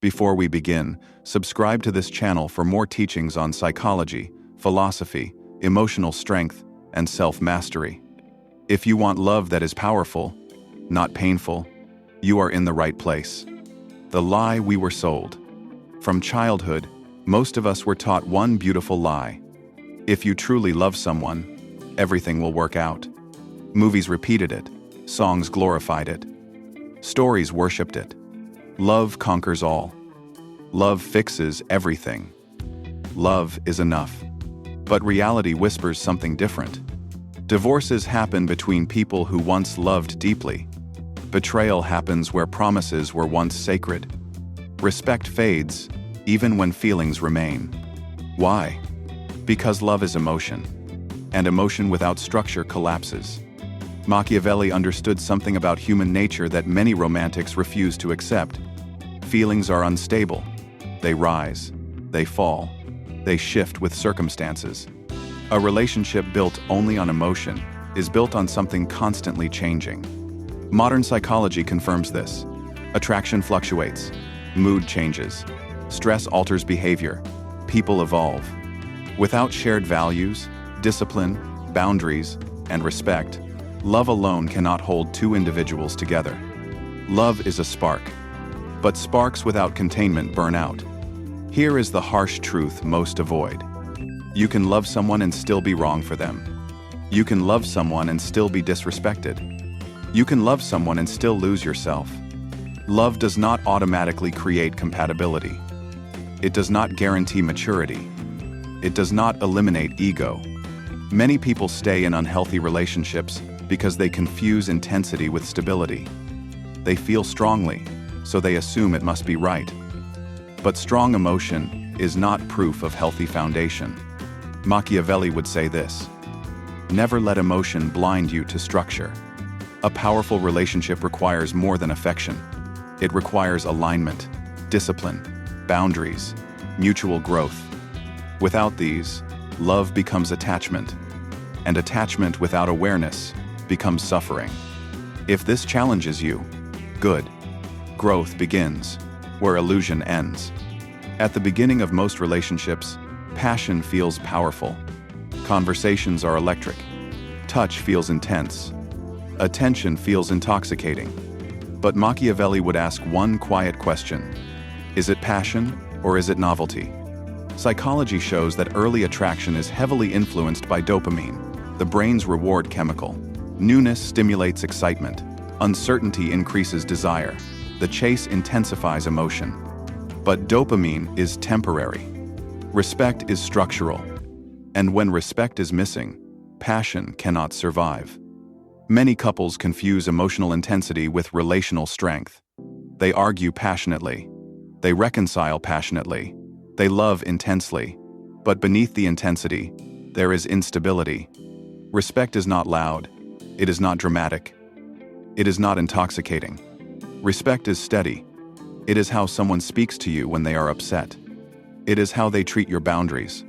Before we begin, subscribe to this channel for more teachings on psychology, philosophy, emotional strength, and self-mastery. If you want love that is powerful, not painful, you are in the right place. The lie we were sold. From childhood, most of us were taught one beautiful lie. If you truly love someone, everything will work out. Movies repeated it, songs glorified it, stories worshipped it. Love conquers all. Love fixes everything. Love is enough. But reality whispers something different. Divorces happen between people who once loved deeply. Betrayal happens where promises were once sacred. Respect fades, even when feelings remain. Why? Because love is emotion, and emotion without structure collapses. Machiavelli understood something about human nature that many romantics refuse to accept. Feelings are unstable. They rise, they fall, they shift with circumstances. A relationship built only on emotion is built on something constantly changing. Modern psychology confirms this. Attraction fluctuates, mood changes, stress alters behavior, people evolve. Without shared values, discipline, boundaries, and respect, love alone cannot hold two individuals together. Love is a spark, but sparks without containment burn out. Here is the harsh truth most avoid. You can love someone and still be wrong for them. You can love someone and still be disrespected. You can love someone and still lose yourself. Love does not automatically create compatibility. It does not guarantee maturity. It does not eliminate ego. Many people stay in unhealthy relationships because they confuse intensity with stability. They feel strongly, so they assume it must be right. But strong emotion is not proof of healthy foundation. Machiavelli would say this: never let emotion blind you to structure. A powerful relationship requires more than affection. It requires alignment, discipline, boundaries, mutual growth. Without these, love becomes attachment, and attachment without awareness becomes suffering. If this challenges you, good. Growth begins where illusion ends. At the beginning of most relationships, passion feels powerful. Conversations are electric. Touch feels intense. Attention feels intoxicating. But Machiavelli would ask one quiet question: is it passion or is it novelty? Psychology shows that early attraction is heavily influenced by dopamine, the brain's reward chemical. Newness stimulates excitement. Uncertainty increases desire. The chase intensifies emotion. But dopamine is temporary. Respect is structural. And when respect is missing, passion cannot survive. Many couples confuse emotional intensity with relational strength. They argue passionately. They reconcile passionately. They love intensely. But beneath the intensity, there is instability. Respect is not loud. It is not dramatic. It is not intoxicating. Respect is steady. It is how someone speaks to you when they are upset. It is how they treat your boundaries.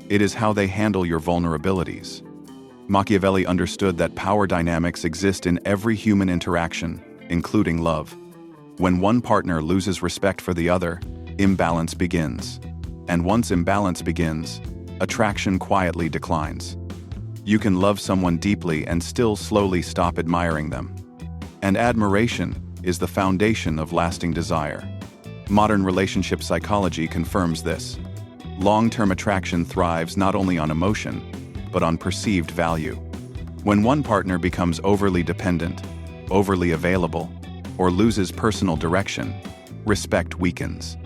It is how they handle your vulnerabilities. Machiavelli understood that power dynamics exist in every human interaction, including love. When one partner loses respect for the other, imbalance begins. And once imbalance begins, attraction quietly declines. You can love someone deeply and still slowly stop admiring them. And admiration is the foundation of lasting desire. Modern relationship psychology confirms this. Long-term attraction thrives not only on emotion, but on perceived value. When one partner becomes overly dependent, overly available, or loses personal direction, respect weakens.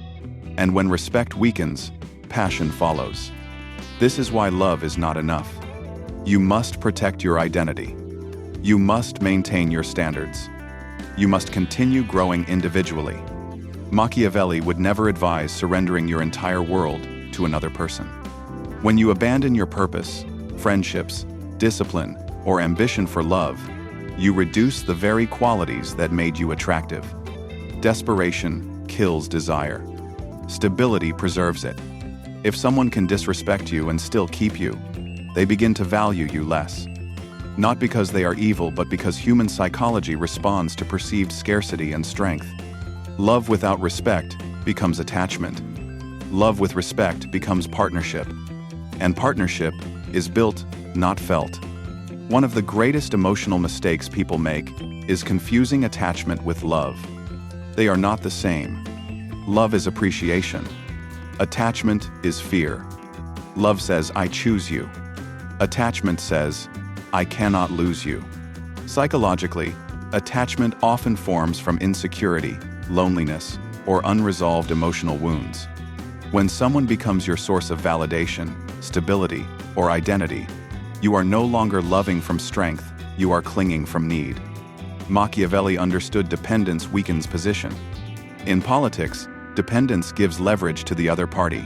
And when respect weakens, passion follows. This is why love is not enough. You must protect your identity. You must maintain your standards. You must continue growing individually. Machiavelli would never advise surrendering your entire world to another person. When you abandon your purpose, friendships, discipline, or ambition for love, you reduce the very qualities that made you attractive. Desperation kills desire. Stability preserves it. If someone can disrespect you and still keep you, they begin to value you less. Not because they are evil, but because human psychology responds to perceived scarcity and strength. Love without respect becomes attachment. Love with respect becomes partnership. And partnership is built, not felt. One of the greatest emotional mistakes people make is confusing attachment with love. They are not the same. Love is appreciation. Attachment is fear. Love says, I choose you. Attachment says, I cannot lose you. Psychologically, attachment often forms from insecurity, loneliness, or unresolved emotional wounds. When someone becomes your source of validation, stability, or identity, you are no longer loving from strength, you are clinging from need. Machiavelli understood dependence weakens position. In politics, dependence gives leverage to the other party.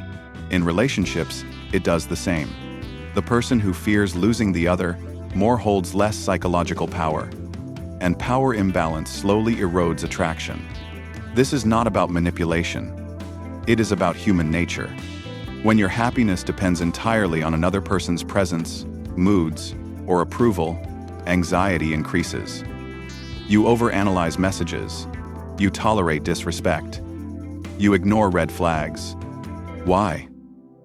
In relationships, it does the same. The person who fears losing the other more holds less psychological power. And power imbalance slowly erodes attraction. This is not about manipulation. It is about human nature. When your happiness depends entirely on another person's presence, moods, or approval, anxiety increases. You overanalyze messages. You tolerate disrespect. You ignore red flags. Why?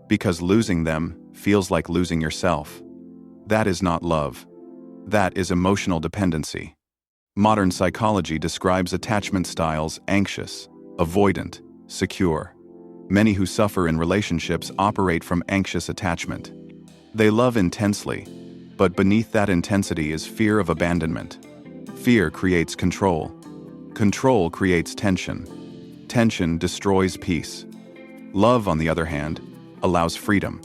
Because losing them feels like losing yourself. That is not love. That is emotional dependency. Modern psychology describes attachment styles anxious, avoidant, secure. Many who suffer in relationships operate from anxious attachment. They love intensely, but beneath that intensity is fear of abandonment. Fear creates control. Control creates tension. Tension destroys peace. Love, on the other hand, allows freedom.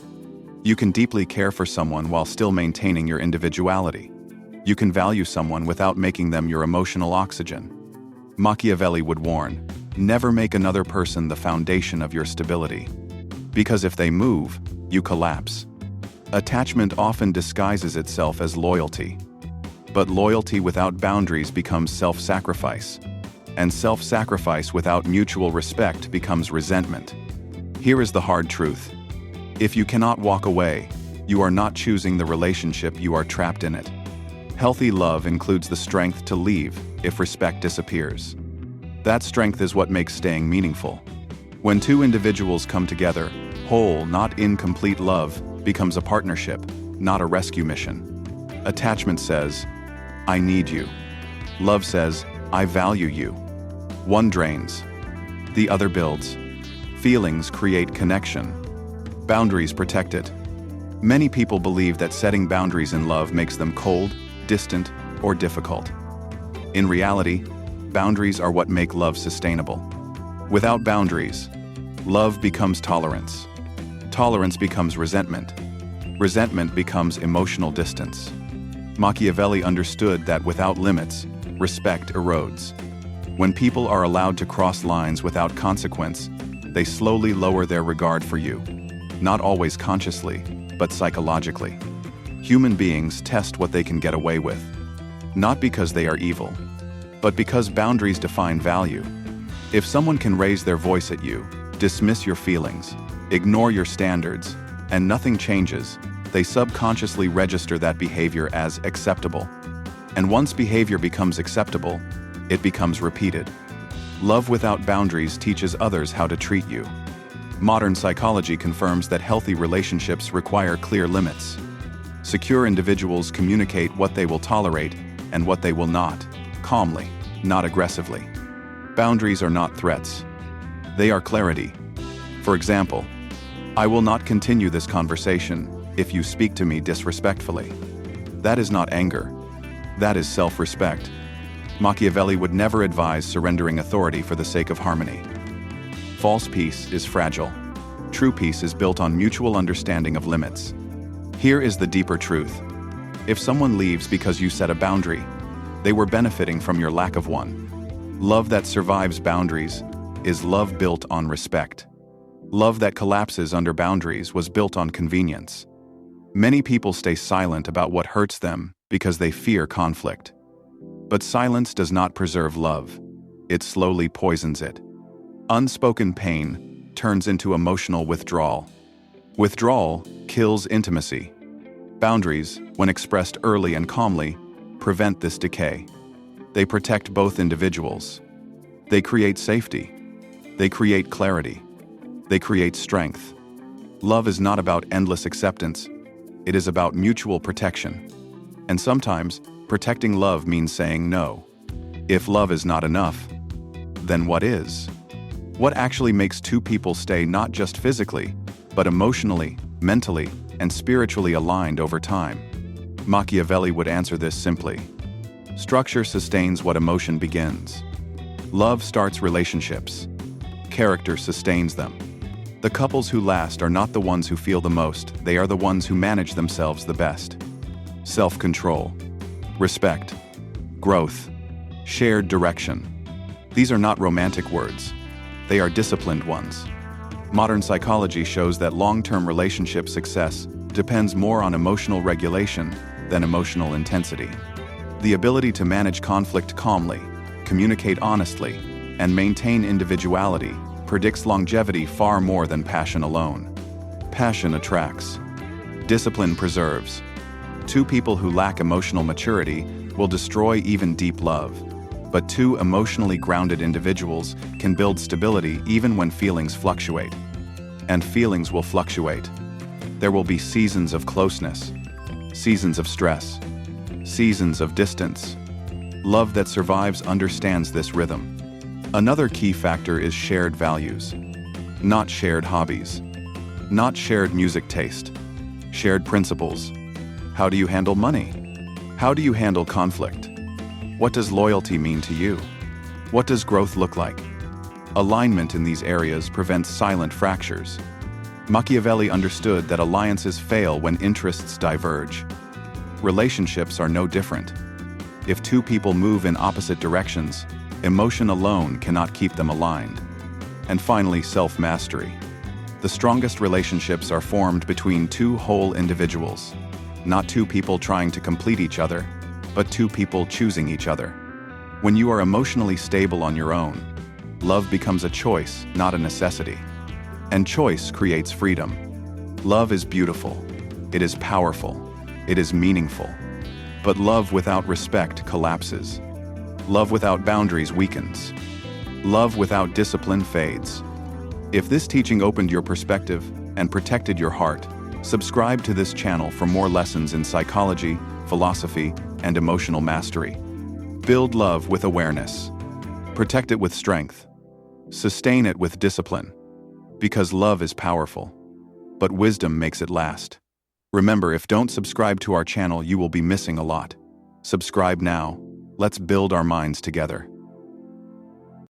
You can deeply care for someone while still maintaining your individuality. You can value someone without making them your emotional oxygen. Machiavelli would warn, never make another person the foundation of your stability. Because if they move, you collapse. Attachment often disguises itself as loyalty. But loyalty without boundaries becomes self-sacrifice. And self-sacrifice without mutual respect becomes resentment. Here is the hard truth. If you cannot walk away, you are not choosing the relationship, you are trapped in it. Healthy love includes the strength to leave if respect disappears. That strength is what makes staying meaningful. When two individuals come together, whole, not incomplete love becomes a partnership, not a rescue mission. Attachment says, I need you. Love says, I value you. One drains. The other builds. Feelings create connection. Boundaries protect it. Many people believe that setting boundaries in love makes them cold, distant, or difficult. In reality, boundaries are what make love sustainable. Without boundaries, love becomes tolerance. Tolerance becomes resentment. Resentment becomes emotional distance. Machiavelli understood that without limits, respect erodes. When people are allowed to cross lines without consequence, they slowly lower their regard for you. Not always consciously, but psychologically. Human beings test what they can get away with. Not because they are evil, but because boundaries define value. If someone can raise their voice at you, dismiss your feelings, ignore your standards, and nothing changes, they subconsciously register that behavior as acceptable. And once behavior becomes acceptable, it becomes repeated. Love without boundaries teaches others how to treat you. Modern psychology confirms that healthy relationships require clear limits. Secure individuals communicate what they will tolerate and what they will not, calmly, not aggressively. Boundaries are not threats. They are clarity. For example, I will not continue this conversation if you speak to me disrespectfully. That is not anger. That is self-respect. Machiavelli would never advise surrendering authority for the sake of harmony. False peace is fragile. True peace is built on mutual understanding of limits. Here is the deeper truth. If someone leaves because you set a boundary, they were benefiting from your lack of one. Love that survives boundaries is love built on respect. Love that collapses under boundaries was built on convenience. Many people stay silent about what hurts them because they fear conflict. But silence does not preserve love. It slowly poisons it. Unspoken pain turns into emotional withdrawal. Withdrawal kills intimacy. Boundaries, when expressed early and calmly, prevent this decay. They protect both individuals. They create safety. They create clarity. They create strength. Love is not about endless acceptance. It is about mutual protection. And sometimes, protecting love means saying no. If love is not enough, then what is? What actually makes two people stay not just physically, but emotionally, mentally, and spiritually aligned over time? Machiavelli would answer this simply. Structure sustains what emotion begins. Love starts relationships. Character sustains them. The couples who last are not the ones who feel the most, they are the ones who manage themselves the best. Self-control, respect, growth, shared direction. These are not romantic words. They are disciplined ones. Modern psychology shows that long-term relationship success depends more on emotional regulation than emotional intensity. The ability to manage conflict calmly, communicate honestly, and maintain individuality predicts longevity far more than passion alone. Passion attracts. Discipline preserves. Two people who lack emotional maturity will destroy even deep love. But two emotionally grounded individuals can build stability even when feelings fluctuate. And feelings will fluctuate. There will be seasons of closeness, seasons of stress, seasons of distance. Love that survives understands this rhythm. Another key factor is shared values, not shared hobbies, not shared music taste, shared principles. How do you handle money? How do you handle conflict? What does loyalty mean to you? What does growth look like? Alignment in these areas prevents silent fractures. Machiavelli understood that alliances fail when interests diverge. Relationships are no different. If two people move in opposite directions, emotion alone cannot keep them aligned. And finally, self-mastery. The strongest relationships are formed between two whole individuals, not two people trying to complete each other, but two people choosing each other. When you are emotionally stable on your own, love becomes a choice, not a necessity. And choice creates freedom. Love is beautiful. It is powerful. It is meaningful. But love without respect collapses. Love without boundaries weakens. Love without discipline fades. If this teaching opened your perspective and protected your heart, subscribe to this channel for more lessons in psychology, philosophy, and emotional mastery. Build love with awareness. Protect it with strength. Sustain it with discipline. Because love is powerful, but wisdom makes it last. Remember, if don't subscribe to our channel, you will be missing a lot. Subscribe now. Let's build our minds together.